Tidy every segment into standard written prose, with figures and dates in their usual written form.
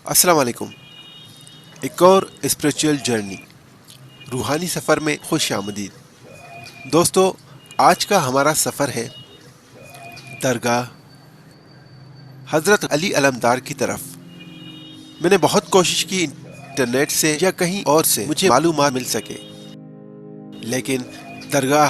अस्सलाम वालेकुम। एक और स्पिरिचुअल जर्नी, रूहानी सफ़र में खुश आमदीद। दोस्तों, आज का हमारा सफ़र है दरगाह हज़रत अली अलमदार की तरफ। मैंने बहुत कोशिश की इंटरनेट से या कहीं और से मुझे मालूमात मिल सके, लेकिन दरगाह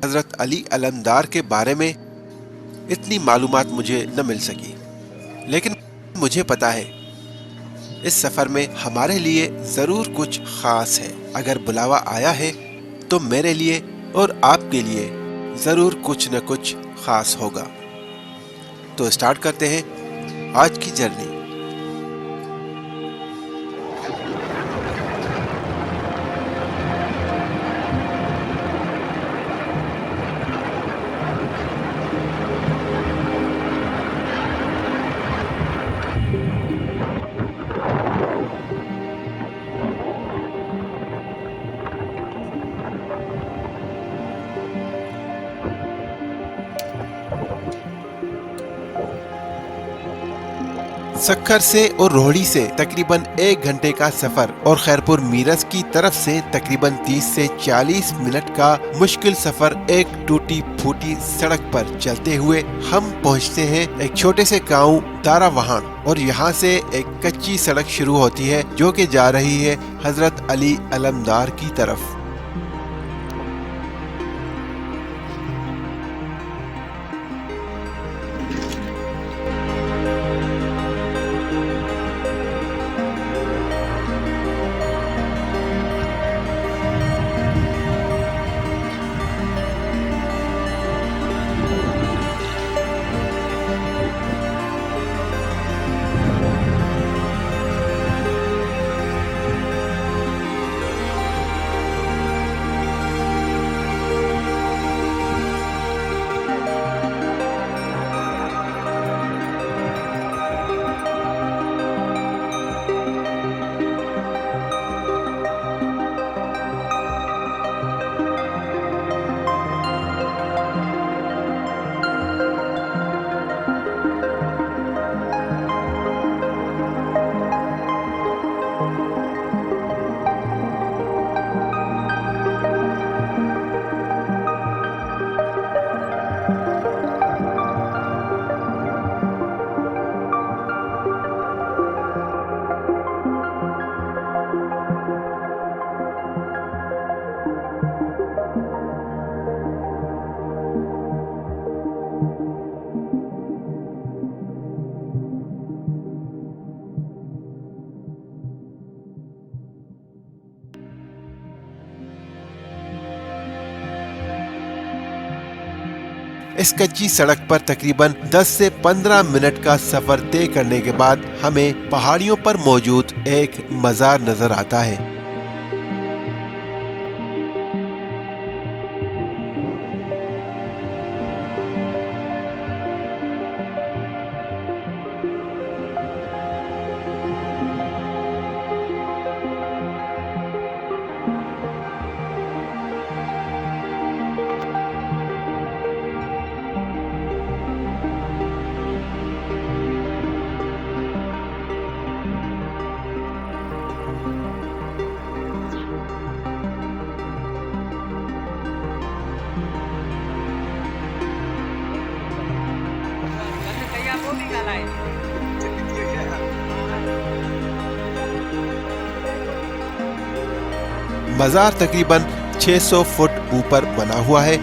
हज़रत अली अलमदार के बारे में इतनी मालूमात मुझे न मिल सकी। लेकिन मुझे पता है इस सफ़र में हमारे लिए ज़रूर कुछ ख़ास है। अगर बुलावा आया है तो मेरे लिए और आपके लिए ज़रूर कुछ न कुछ ख़ास होगा। तो स्टार्ट करते हैं आज की जर्नी। सक्खर से और रोहड़ी से तकरीबन 1 घंटे का सफर और खैरपुर मीरस की तरफ से तकरीबन 30 से 40 मिनट का मुश्किल सफर एक टूटी फूटी सड़क पर चलते हुए हम पहुंचते हैं एक छोटे से गांव दारावहां, और यहां से एक कच्ची सड़क शुरू होती है जो कि जा रही है हजरत अली अलमदार की तरफ। इस कच्ची सड़क पर तकरीबन 10 से 15 मिनट का सफर तय करने के बाद हमें पहाड़ियों पर मौजूद एक मज़ार नजर आता है। मज़ार तकरीबन 600 फुट ऊपर बना हुआ है।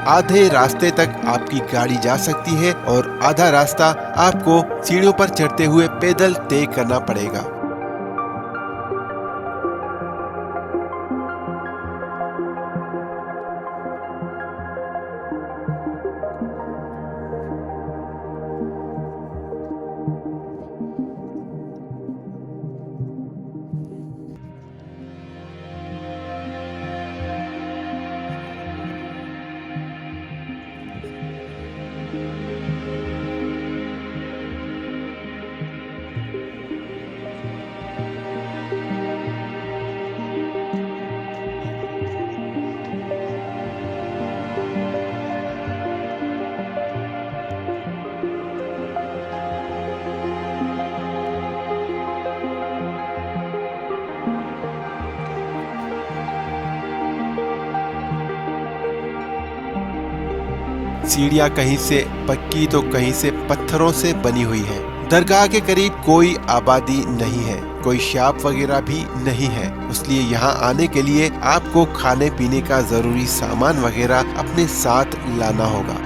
आधे रास्ते तक आपकी गाड़ी जा सकती है और आधा रास्ता आपको सीढ़ियों पर चढ़ते हुए पैदल तय करना पड़ेगा। सीढ़ियाँ कहीं से पक्की तो कहीं से पत्थरों से बनी हुई हैं। दरगाह के करीब कोई आबादी नहीं है, कोई शॉप वगैरह भी नहीं है, इसलिए यहाँ आने के लिए आपको खाने पीने का जरूरी सामान वगैरह अपने साथ लाना होगा।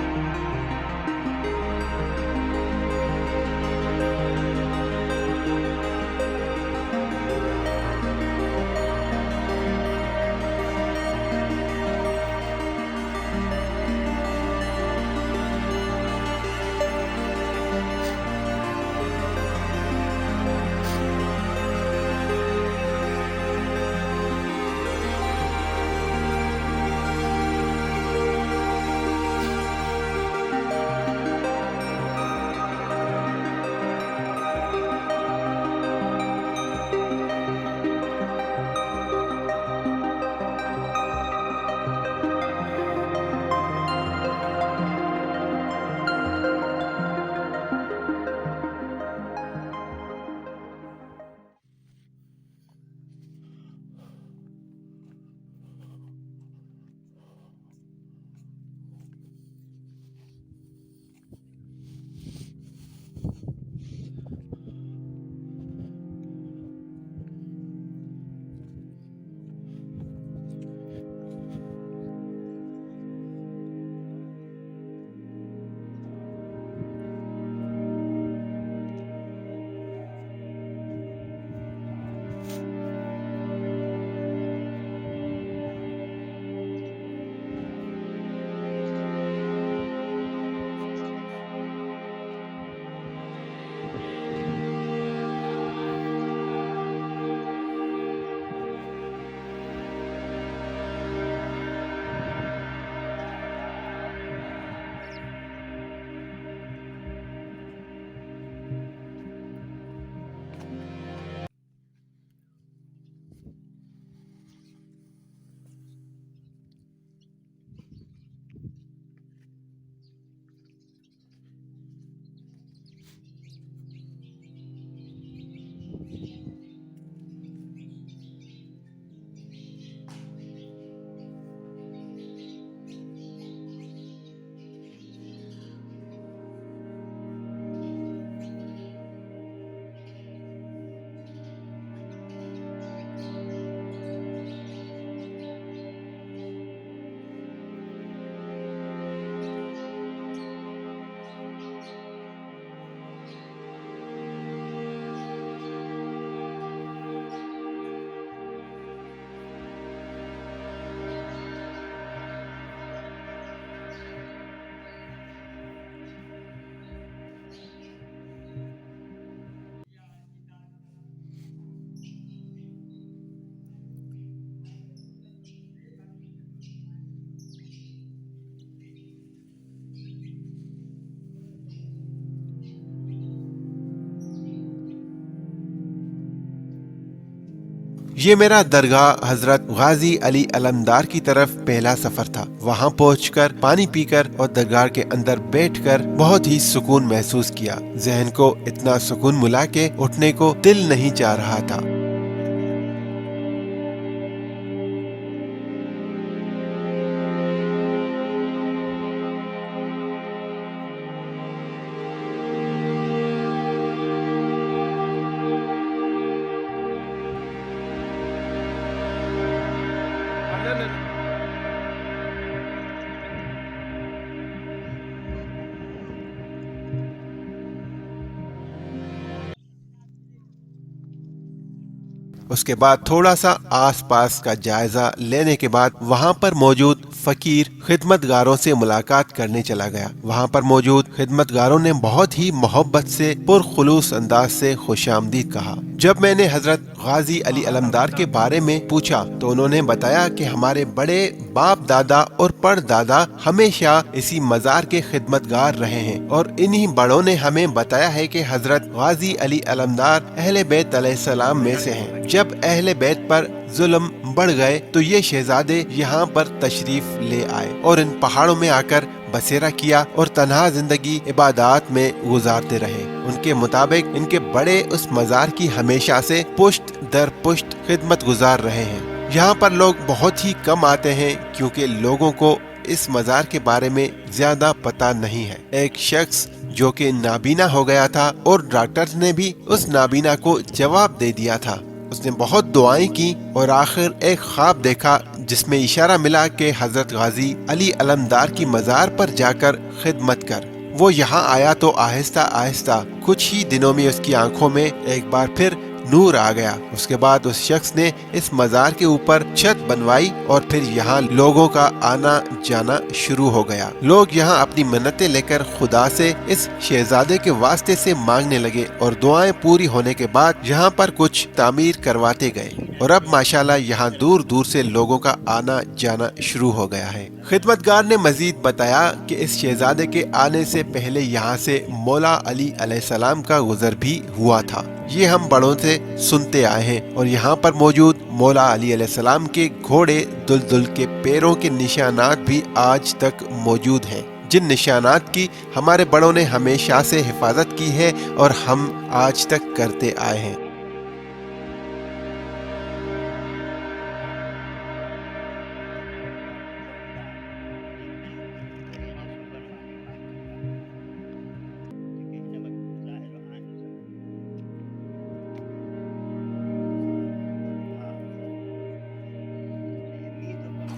ये मेरा दरगाह हजरत गाजी अली अलमदार की तरफ पहला सफर था। वहाँ पहुंचकर पानी पीकर और दरगाह के अंदर बैठकर बहुत ही सुकून महसूस किया। जहन को इतना सुकून मिला के उठने को दिल नहीं चाह रहा था। उसके बाद थोड़ा सा आसपास का जायजा लेने के बाद वहाँ पर मौजूद फकीर खिदमतगारों से मुलाकात करने चला गया। वहाँ पर मौजूद खिदमतगारों ने बहुत ही मोहब्बत से पुरखुलूस अंदाज से खुशामदीद कहा। जब मैंने हजरत गाजी अली अलमदार के बारे में पूछा तो उन्होंने बताया कि हमारे बड़े बाप दादा और परदादा हमेशा इसी मजार के खिदमतगार रहे हैं और इन्हीं बड़ों ने हमें बताया है कि हजरत गाजी अली अलमदार अहले बैत अलैहिस्सलाम में से हैं। जब अहले बैत पर जुल्म बढ़ गए तो ये शहजादे यहाँ पर तशरीफ ले आए और इन पहाड़ों में आकर बसेरा किया और तन्हा जिंदगी इबादत में गुजारते रहे। उनके मुताबिक इनके बड़े उस मजार की हमेशा से पुश्त दर पुश्त खिदमत गुजार रहे हैं। यहाँ पर लोग बहुत ही कम आते हैं क्योंकि लोगों को इस मज़ार के बारे में ज्यादा पता नहीं है। एक शख्स जो कि नाबीना हो गया था और डॉक्टर्स ने भी उस नाबीना को जवाब दे दिया था। उसने बहुत दुआएं की और आखिर एक ख्वाब देखा जिसमें इशारा मिला कि हजरत गाजी अली अलमदार की मज़ार पर जाकर खिदमत कर। वो यहाँ आया तो आहिस्ता आहिस्ता कुछ ही दिनों में उसकी आंखों में एक बार फिर नूर आ गया। उसके बाद उस शख्स ने इस मज़ार के ऊपर छत बनवाई और फिर यहाँ लोगों का आना जाना शुरू हो गया। लोग यहाँ अपनी मन्नतें लेकर खुदा से इस शहजादे के वास्ते से मांगने लगे और दुआएं पूरी होने के बाद यहाँ पर कुछ तामीर करवाते गए और अब माशाल्लाह यहाँ दूर दूर से लोगों का आना जाना शुरू हो गया है। खिदमतगार ने मजीद बताया कि इस शहजादे के आने से पहले यहाँ से मौला अली अलैहिस्सलाम का गुजर भी हुआ था। ये हम बड़ों से सुनते आए हैं और यहाँ पर मौजूद मौला अली अलैहिस्सलाम के घोड़े दुलदुल के पैरों के निशानात भी आज तक मौजूद हैं, जिन निशानात की हमारे बड़ों ने हमेशा से हिफाजत की है और हम आज तक करते आए हैं।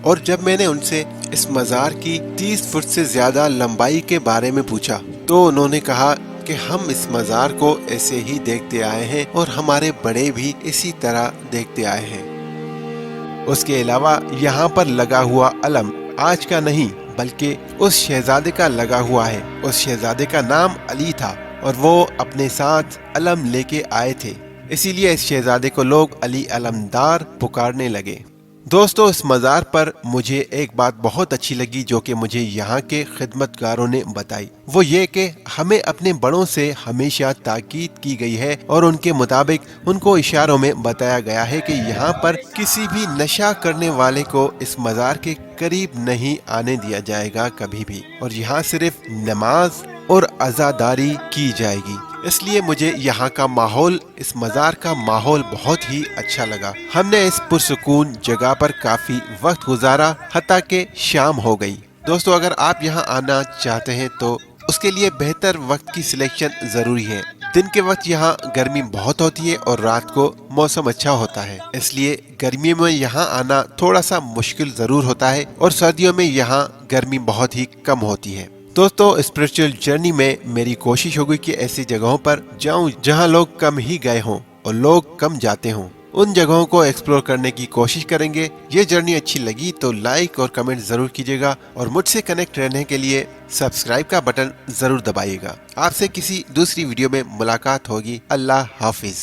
और जब मैंने उनसे इस मज़ार की 30 फुट से ज्यादा लंबाई के बारे में पूछा तो उन्होंने कहा कि हम इस मज़ार को ऐसे ही देखते आए हैं और हमारे बड़े भी इसी तरह देखते आए हैं। उसके अलावा यहाँ पर लगा हुआ अलम आज का नहीं बल्कि उस शहजादे का लगा हुआ है। उस शहजादे का नाम अली था और वो अपने साथ अलम लेके आए थे, इसीलिए इस शहजादे को लोग अली अलमदार पुकारने लगे। दोस्तों, इस मज़ार पर मुझे एक बात बहुत अच्छी लगी जो कि मुझे यहाँ के खिदमतगारों ने बताई। वो ये कि हमें अपने बड़ों से हमेशा ताकीद की गई है और उनके मुताबिक उनको इशारों में बताया गया है कि यहाँ पर किसी भी नशा करने वाले को इस मज़ार के करीब नहीं आने दिया जाएगा कभी भी, और यहाँ सिर्फ नमाज और अज़ादारी की जाएगी। इसलिए मुझे यहाँ का माहौल, इस मज़ार का माहौल बहुत ही अच्छा लगा। हमने इस पुरसुकून जगह पर काफी वक्त गुजारा, हत्ता के शाम हो गई। दोस्तों, अगर आप यहाँ आना चाहते हैं तो उसके लिए बेहतर वक्त की सिलेक्शन जरूरी है। दिन के वक्त यहाँ गर्मी बहुत होती है और रात को मौसम अच्छा होता है, इसलिए गर्मियों में यहाँ आना थोड़ा सा मुश्किल जरूर होता है और सर्दियों में यहाँ गर्मी बहुत ही कम होती है। दोस्तों, स्पिरिचुअल जर्नी में मेरी कोशिश होगी कि ऐसी जगहों पर जाऊं जहां लोग कम ही गए हों और लोग कम जाते हों। उन जगहों को एक्सप्लोर करने की कोशिश करेंगे। ये जर्नी अच्छी लगी तो लाइक और कमेंट जरूर कीजिएगा और मुझसे कनेक्ट रहने के लिए सब्सक्राइब का बटन जरूर दबाइएगा। आपसे किसी दूसरी वीडियो में मुलाकात होगी। अल्लाह हाफिज।